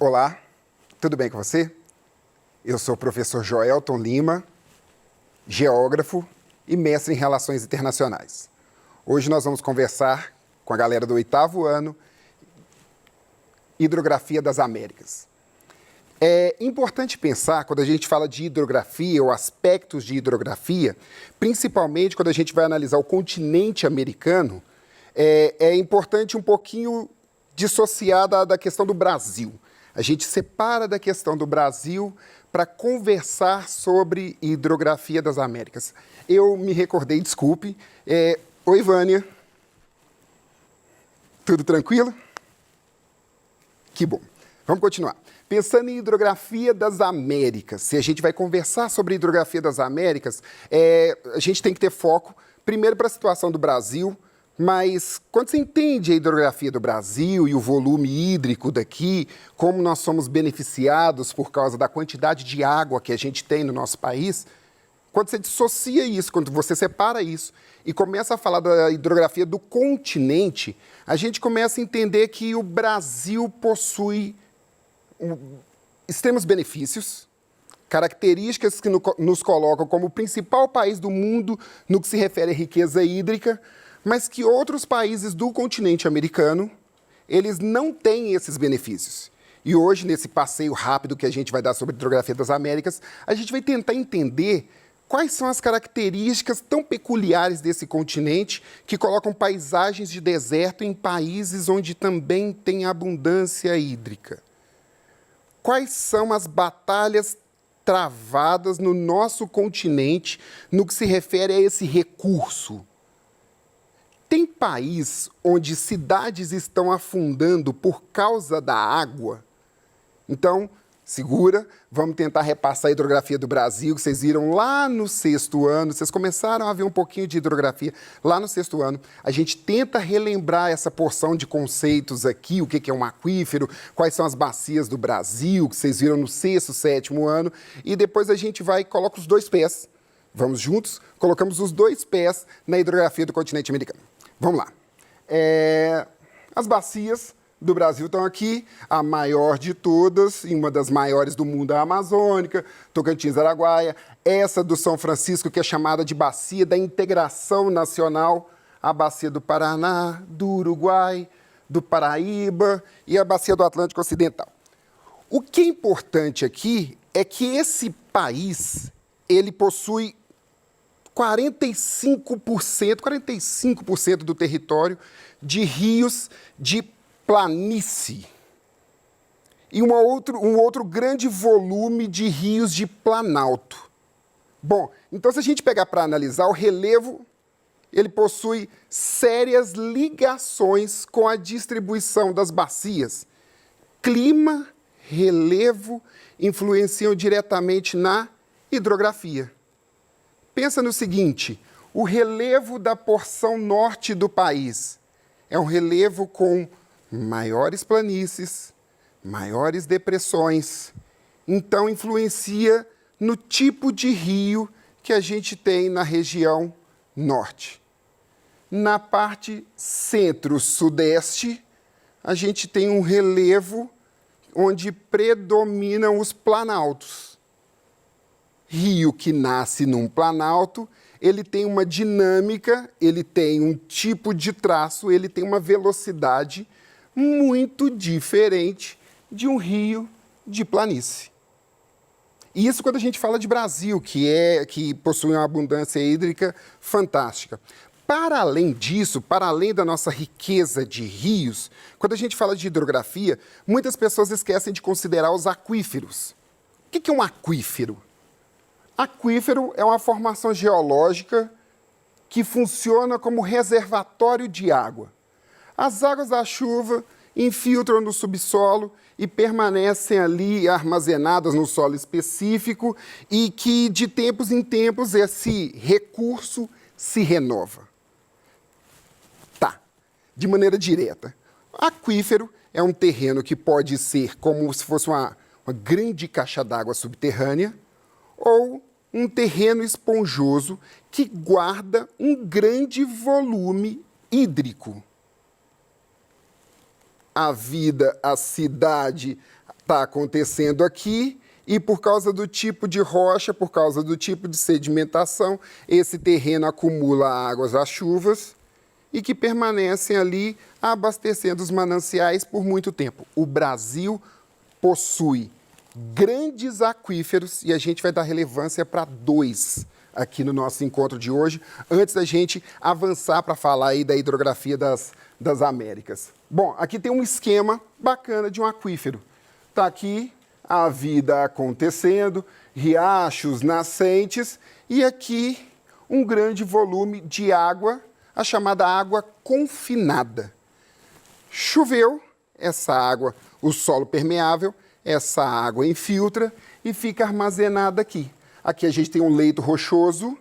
Olá, tudo bem com você? Eu sou o professor Joelton Lima, geógrafo e mestre em Relações Internacionais. Hoje nós vamos conversar com a galera do 8º ano, Hidrografia das Américas. É importante pensar, quando a gente fala de hidrografia ou aspectos de hidrografia, principalmente quando a gente vai analisar o continente americano, é importante um pouquinho dissociar da questão do Brasil. A gente separa da questão do Brasil para conversar sobre hidrografia das Américas. Eu me recordei, desculpe. Oi, Vânia. Tudo tranquilo? Que bom. Vamos continuar. Pensando em hidrografia das Américas, se a gente vai conversar sobre hidrografia das Américas, a gente tem que ter foco, primeiro, para a situação do Brasil, mas quando você entende a hidrografia do Brasil e o volume hídrico daqui, como nós somos beneficiados por causa da quantidade de água que a gente tem no nosso país, quando você dissocia isso, quando você separa isso e começa a falar da hidrografia do continente, a gente começa a entender que o Brasil possui extremos benefícios, características que nos colocam como o principal país do mundo no que se refere à riqueza hídrica, mas que outros países do continente americano, eles não têm esses benefícios. E hoje, nesse passeio rápido que a gente vai dar sobre a hidrografia das Américas, a gente vai tentar entender quais são as características tão peculiares desse continente que colocam paisagens de deserto em países onde também tem abundância hídrica. Quais são as batalhas travadas no nosso continente no que se refere a esse recurso? Tem país onde cidades estão afundando por causa da água? Então, segura, vamos tentar repassar a hidrografia do Brasil, que vocês viram lá no 6º ano, vocês começaram a ver um pouquinho de hidrografia lá no 6º ano. A gente tenta relembrar essa porção de conceitos aqui, o que é um aquífero, quais são as bacias do Brasil, que vocês viram no 6º, 7º ano, e depois a gente vai e coloca os dois pés. Vamos juntos? Colocamos os dois pés na hidrografia do continente americano. Vamos lá. As bacias do Brasil estão aqui, a maior de todas, e uma das maiores do mundo é a Amazônica, Tocantins, Araguaia. Essa do São Francisco, que é chamada de Bacia da Integração Nacional, a Bacia do Paraná, do Uruguai, do Paraíba e a Bacia do Atlântico Ocidental. O que é importante aqui é que esse país, ele possui 45% do território de rios de planície e um outro grande volume de rios de planalto. Bom, então se a gente pegar para analisar, o relevo, ele possui sérias ligações com a distribuição das bacias. Clima, relevo influenciam diretamente na hidrografia. Pensa no seguinte, o relevo da porção norte do país é um relevo com maiores planícies, maiores depressões, então influencia no tipo de rio que a gente tem na região norte. Na parte centro-sudeste, a gente tem um relevo onde predominam os planaltos. Rio que nasce num planalto, ele tem uma dinâmica, ele tem um tipo de traço, ele tem uma velocidade muito diferente de um rio de planície. E isso quando a gente fala de Brasil, que possui uma abundância hídrica fantástica. Para além disso, para além da nossa riqueza de rios, quando a gente fala de hidrografia, muitas pessoas esquecem de considerar os aquíferos. O que é um aquífero? Aquífero é uma formação geológica que funciona como reservatório de água. As águas da chuva infiltram no subsolo e permanecem ali armazenadas no solo específico e que, de tempos em tempos, esse recurso se renova. Tá, de maneira direta. Aquífero é um terreno que pode ser como se fosse uma grande caixa d'água subterrânea, ou um terreno esponjoso que guarda um grande volume hídrico. A vida, a cidade está acontecendo aqui e por causa do tipo de rocha, por causa do tipo de sedimentação, esse terreno acumula águas das chuvas e que permanecem ali abastecendo os mananciais por muito tempo. O Brasil possui grandes aquíferos e a gente vai dar relevância para 2 aqui no nosso encontro de hoje, antes da gente avançar para falar aí da hidrografia das Américas. Bom, aqui tem um esquema bacana de um aquífero. Está aqui a vida acontecendo, riachos, nascentes, e aqui um grande volume de água, a chamada água confinada. Choveu, essa água, o solo permeável, essa água infiltra e fica armazenada aqui. Aqui a gente tem um leito rochoso,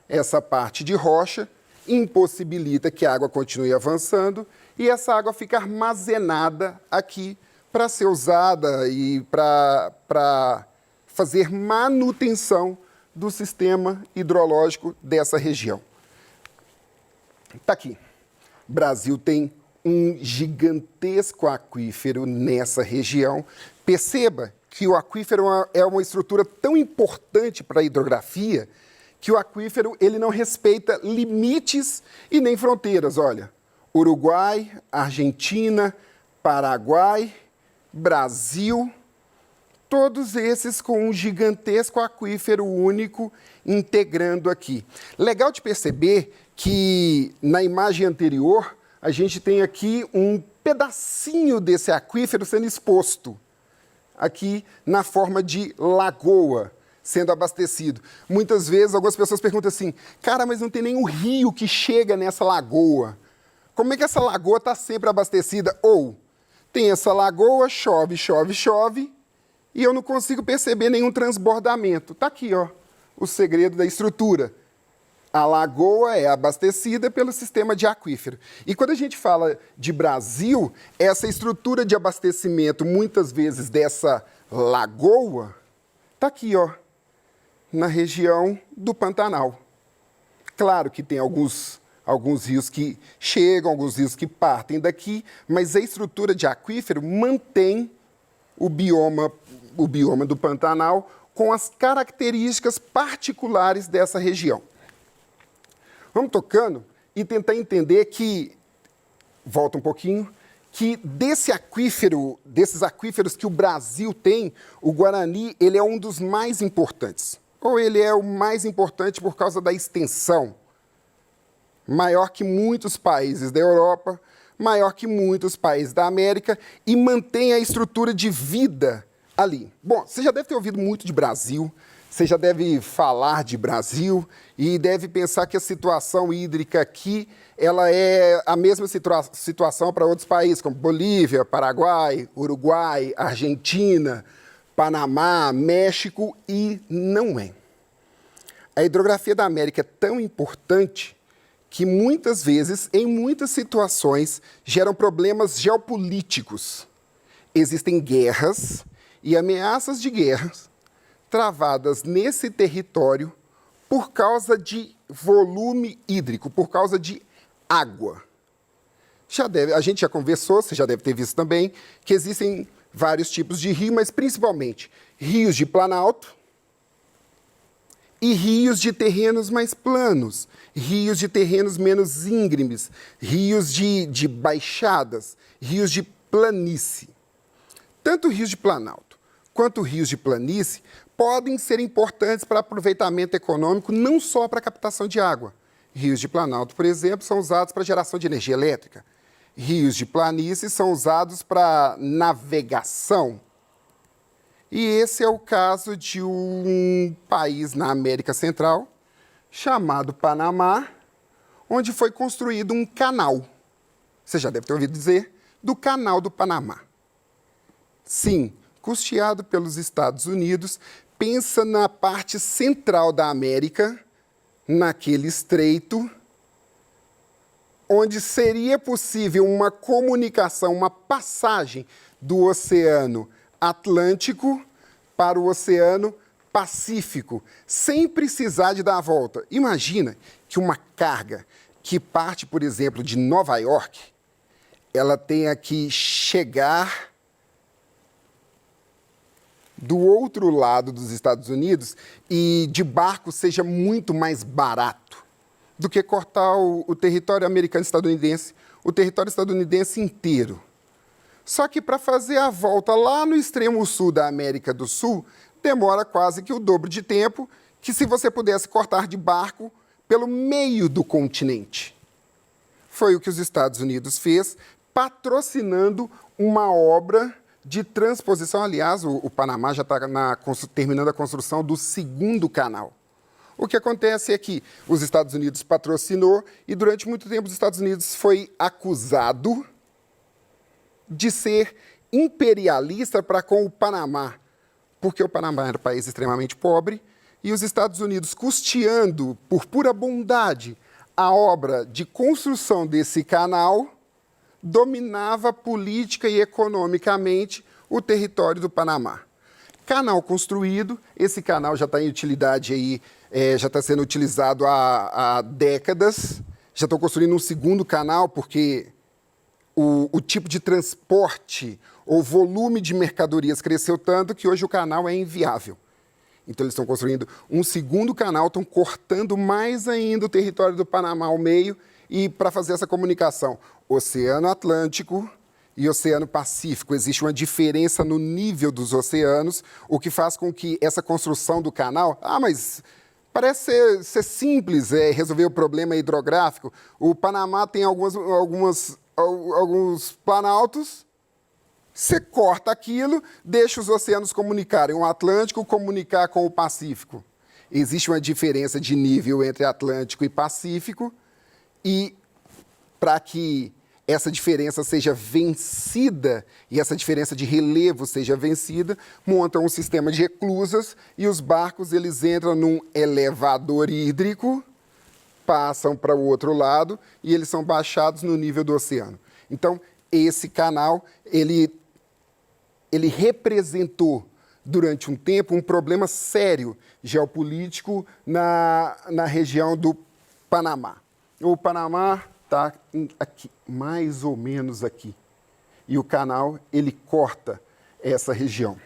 essa parte de rocha impossibilita que a água continue avançando e essa água fica armazenada aqui para ser usada e para fazer manutenção do sistema hidrológico dessa região. Está aqui. O Brasil tem um gigantesco aquífero nessa região. Perceba que o aquífero é uma estrutura tão importante para a hidrografia que o aquífero ele não respeita limites e nem fronteiras. Olha, Uruguai, Argentina, Paraguai, Brasil, todos esses com um gigantesco aquífero único integrando aqui. Legal de perceber que na imagem anterior a gente tem aqui um pedacinho desse aquífero sendo exposto, aqui na forma de lagoa sendo abastecido. Muitas vezes algumas pessoas perguntam assim, cara, mas não tem nenhum rio que chega nessa lagoa. Como é que essa lagoa está sempre abastecida? Ou tem essa lagoa, chove, chove, chove, e eu não consigo perceber nenhum transbordamento. Está aqui, ó, o segredo da estrutura. A lagoa é abastecida pelo sistema de aquífero. E quando a gente fala de Brasil, essa estrutura de abastecimento, muitas vezes dessa lagoa, está aqui, ó, na região do Pantanal. Claro que tem alguns rios que chegam, alguns rios que partem daqui, mas a estrutura de aquífero mantém o bioma do Pantanal com as características particulares dessa região. Vamos tocando e tentar entender que, volta um pouquinho, que desses aquíferos que o Brasil tem, o Guarani ele é um dos mais importantes. Ou ele é o mais importante por causa da extensão. Maior que muitos países da Europa, maior que muitos países da América e mantém a estrutura de vida ali. Bom, você já deve ter ouvido muito de Brasil, você já deve falar de Brasil e deve pensar que a situação hídrica aqui ela é a mesma situação para outros países, como Bolívia, Paraguai, Uruguai, Argentina, Panamá, México, e não é. A hidrografia da América é tão importante que muitas vezes, em muitas situações, geram problemas geopolíticos. Existem guerras e ameaças de guerras travadas nesse território por causa de volume hídrico, por causa de água. A gente já conversou, você já deve ter visto também, que existem vários tipos de rio, mas principalmente rios de planalto e rios de terrenos mais planos, rios de terrenos menos íngremes, rios de baixadas, rios de planície. Tanto rios de planalto quanto rios de planície podem ser importantes para aproveitamento econômico, não só para captação de água. Rios de planalto, por exemplo, são usados para geração de energia elétrica. Rios de planície são usados para navegação. E esse é o caso de um país na América Central, chamado Panamá, onde foi construído um canal. Você já deve ter ouvido dizer do Canal do Panamá. Sim, custeado pelos Estados Unidos, pensa na parte central da América, naquele estreito, onde seria possível uma comunicação, uma passagem do Oceano Atlântico para o Oceano Pacífico, sem precisar de dar a volta. Imagina que uma carga que parte, por exemplo, de Nova York, ela tenha que chegar do outro lado dos Estados Unidos e de barco seja muito mais barato do que cortar o território americano estadunidense, o território estadunidense inteiro. Só que para fazer a volta lá no extremo sul da América do Sul, demora quase que o dobro de tempo que se você pudesse cortar de barco pelo meio do continente. Foi o que os Estados Unidos fez, patrocinando uma obra de transposição. Aliás, o Panamá já está terminando a construção do segundo canal. O que acontece é que os Estados Unidos patrocinou e durante muito tempo os Estados Unidos foi acusado de ser imperialista para com o Panamá, porque o Panamá era um país extremamente pobre e os Estados Unidos, custeando por pura bondade a obra de construção desse canal, dominava política e economicamente o território do Panamá. Canal construído, esse canal já está em utilidade aí, já está sendo utilizado há décadas, já estão construindo um segundo canal porque o tipo de transporte ou volume de mercadorias cresceu tanto que hoje o canal é inviável. Então, eles estão construindo um segundo canal, estão cortando mais ainda o território do Panamá ao meio e para fazer essa comunicação. Oceano Atlântico e Oceano Pacífico. Existe uma diferença no nível dos oceanos, o que faz com que essa construção do canal... mas parece ser simples resolver o problema hidrográfico. O Panamá tem alguns planaltos, você corta aquilo, deixa os oceanos comunicarem, o Atlântico comunicar com o Pacífico. Existe uma diferença de nível entre Atlântico e Pacífico e para que essa diferença seja vencida e essa diferença de relevo seja vencida, montam um sistema de reclusas e os barcos eles entram num elevador hídrico, passam para o outro lado e eles são baixados no nível do oceano. Então, esse canal, ele representou, durante um tempo, um problema sério geopolítico na região do Panamá. O Panamá está aqui, mais ou menos aqui. E o canal, ele corta essa região.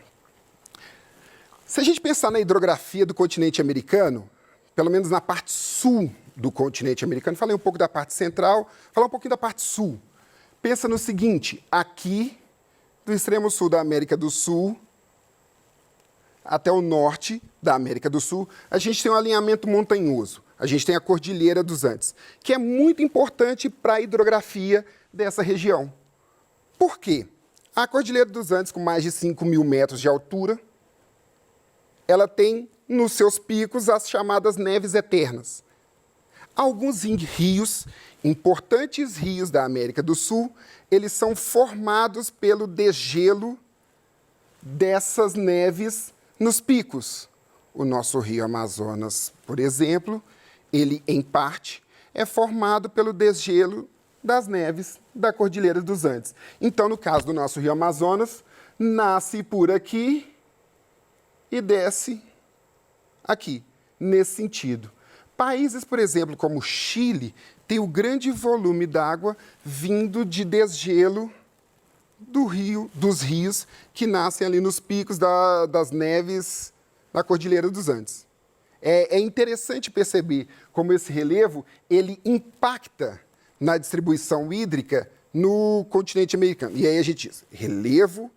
Se a gente pensar na hidrografia do continente americano, pelo menos na parte sul do continente americano, falei um pouco da parte central, falar um pouquinho da parte sul. Pensa no seguinte, aqui, do extremo sul da América do Sul até o norte da América do Sul, a gente tem um alinhamento montanhoso. A gente tem a Cordilheira dos Andes, que é muito importante para a hidrografia dessa região. Por quê? A Cordilheira dos Andes, com mais de 5.000 metros de altura, ela tem nos seus picos as chamadas neves eternas. Alguns rios, importantes rios da América do Sul, eles são formados pelo degelo dessas neves nos picos. O nosso rio Amazonas, por exemplo, ele, em parte, é formado pelo degelo das neves da Cordilheira dos Andes. Então, no caso do nosso rio Amazonas, nasce por aqui e desce aqui, nesse sentido. Países, por exemplo, como o Chile, têm o grande volume d'água vindo de desgelo dos rios que nascem ali nos picos das neves da Cordilheira dos Andes. É interessante perceber como esse relevo ele impacta na distribuição hídrica no continente americano. E aí a gente diz, relevo,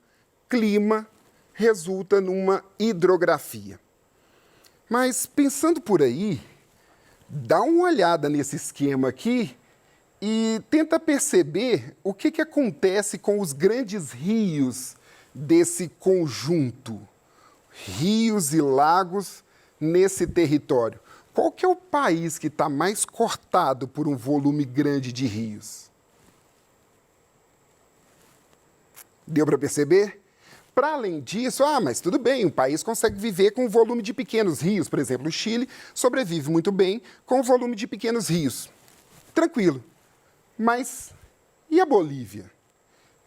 clima, resulta numa hidrografia. Mas pensando por aí, dá uma olhada nesse esquema aqui e tenta perceber o que acontece com os grandes rios desse conjunto. Rios e lagos nesse território. Qual que é o país que está mais cortado por um volume grande de rios? Deu para perceber? Para além disso, mas tudo bem, um país consegue viver com um volume de pequenos rios. Por exemplo, o Chile sobrevive muito bem com o volume de pequenos rios. Tranquilo. Mas e a Bolívia?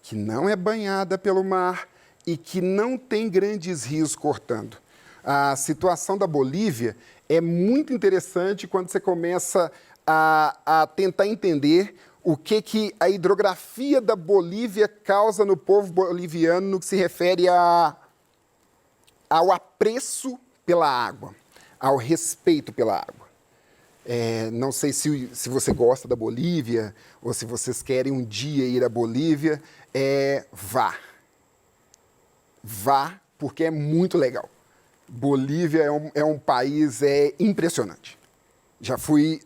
Que não é banhada pelo mar e que não tem grandes rios cortando. A situação da Bolívia é muito interessante quando você começa a tentar entender o que a hidrografia da Bolívia causa no povo boliviano no que se refere ao apreço pela água, ao respeito pela água. Não sei se você gosta da Bolívia ou se vocês querem um dia ir à Bolívia, vá. Vá, porque é muito legal. Bolívia é um país impressionante. Já fui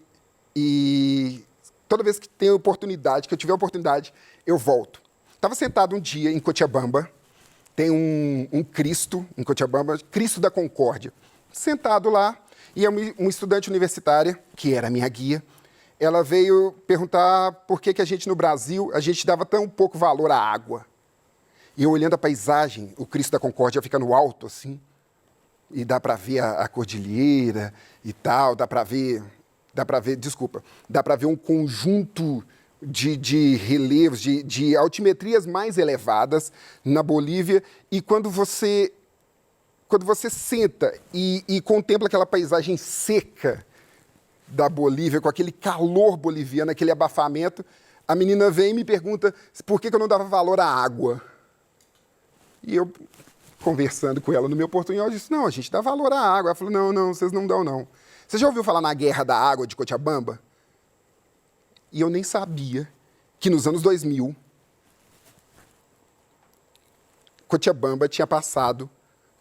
e toda vez que tenho oportunidade, que eu tiver oportunidade, eu volto. Estava sentado um dia em Cochabamba, tem um Cristo em Cochabamba, Cristo da Concórdia. Sentado lá, e uma estudante universitária, que era minha guia, ela veio perguntar por que a gente no Brasil, a gente dava tão pouco valor à água. E eu olhando a paisagem, o Cristo da Concórdia fica no alto, assim, e dá para ver a cordilheira e tal, dá para ver um conjunto de relevos, de altimetrias mais elevadas na Bolívia, e quando você senta e contempla aquela paisagem seca da Bolívia, com aquele calor boliviano, aquele abafamento, a menina vem e me pergunta por que eu não dava valor à água. E eu, conversando com ela no meu portunhol, disse, não, a gente dá valor à água. Ela falou, não, vocês não dão, não. Você já ouviu falar na Guerra da Água de Cochabamba? E eu nem sabia que nos anos 2000, Cochabamba tinha passado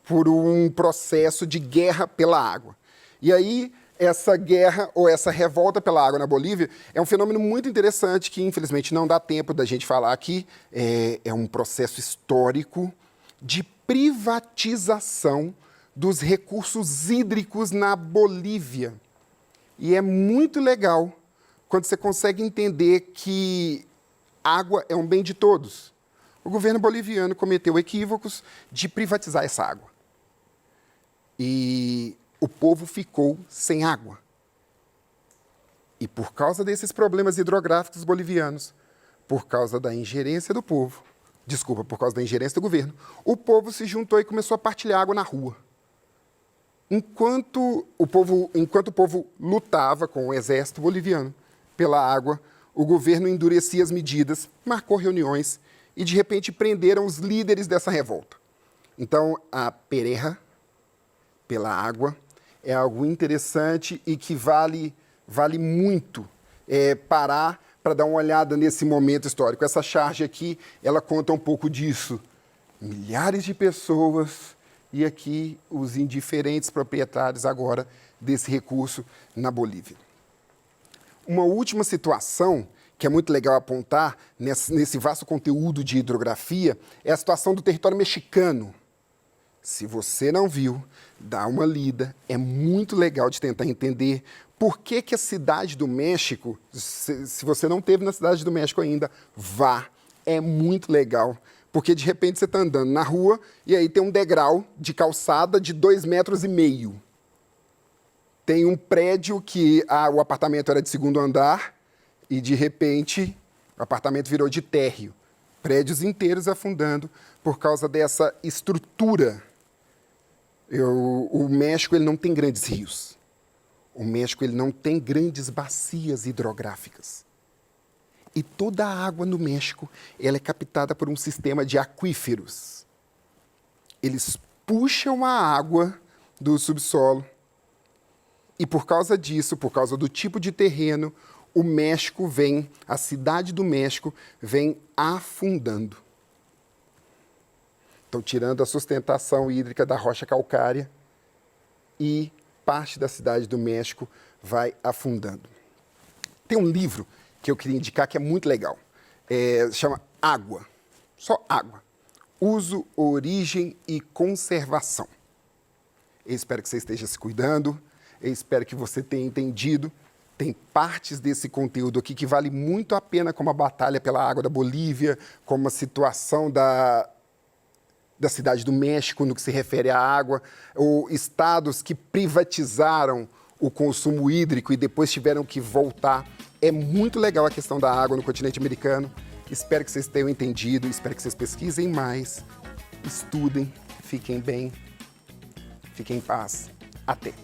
por um processo de guerra pela água. E aí, essa guerra ou essa revolta pela água na Bolívia é um fenômeno muito interessante que, infelizmente, não dá tempo da gente falar aqui. É um processo histórico de privatização dos recursos hídricos na Bolívia. E é muito legal quando você consegue entender que água é um bem de todos. O governo boliviano cometeu equívocos de privatizar essa água. E o povo ficou sem água. E por causa desses problemas hidrográficos bolivianos, por causa da ingerência do povo, por causa da ingerência do governo, o povo se juntou e começou a partilhar água na rua. Enquanto o povo lutava com o exército boliviano pela água, o governo endurecia as medidas, marcou reuniões e, de repente, prenderam os líderes dessa revolta. Então, a pererra pela água é algo interessante e que vale muito parar para dar uma olhada nesse momento histórico. Essa charge aqui, ela conta um pouco disso. Milhares de pessoas e aqui os indiferentes proprietários agora desse recurso na Bolívia. Uma última situação que é muito legal apontar nesse vasto conteúdo de hidrografia é a situação do território mexicano. Se você não viu, dá uma lida, é muito legal de tentar entender por que a Cidade do México, se você não esteve na Cidade do México ainda, vá, é muito legal. Porque, de repente, você está andando na rua e aí tem um degrau de calçada de 2,5 metros. Tem um prédio que o apartamento era de 2º andar e, de repente, o apartamento virou de térreo. Prédios inteiros afundando por causa dessa estrutura. O México ele não tem grandes rios. O México ele não tem grandes bacias hidrográficas. E toda a água no México ela é captada por um sistema de aquíferos. Eles puxam a água do subsolo e, por causa disso, por causa do tipo de terreno, a Cidade do México vem afundando. Estão tirando a sustentação hídrica da rocha calcária e parte da Cidade do México vai afundando. Tem um livro que eu queria indicar que é muito legal. Chama Água. Só Água. Uso, Origem e Conservação. Eu espero que você esteja se cuidando. Eu espero que você tenha entendido. Tem partes desse conteúdo aqui que vale muito a pena, como a batalha pela água da Bolívia, como a situação da Cidade do México no que se refere à água, ou estados que privatizaram o consumo hídrico e depois tiveram que voltar. É muito legal a questão da água no continente americano. Espero que vocês tenham entendido, espero que vocês pesquisem mais, estudem, fiquem bem, fiquem em paz. Até!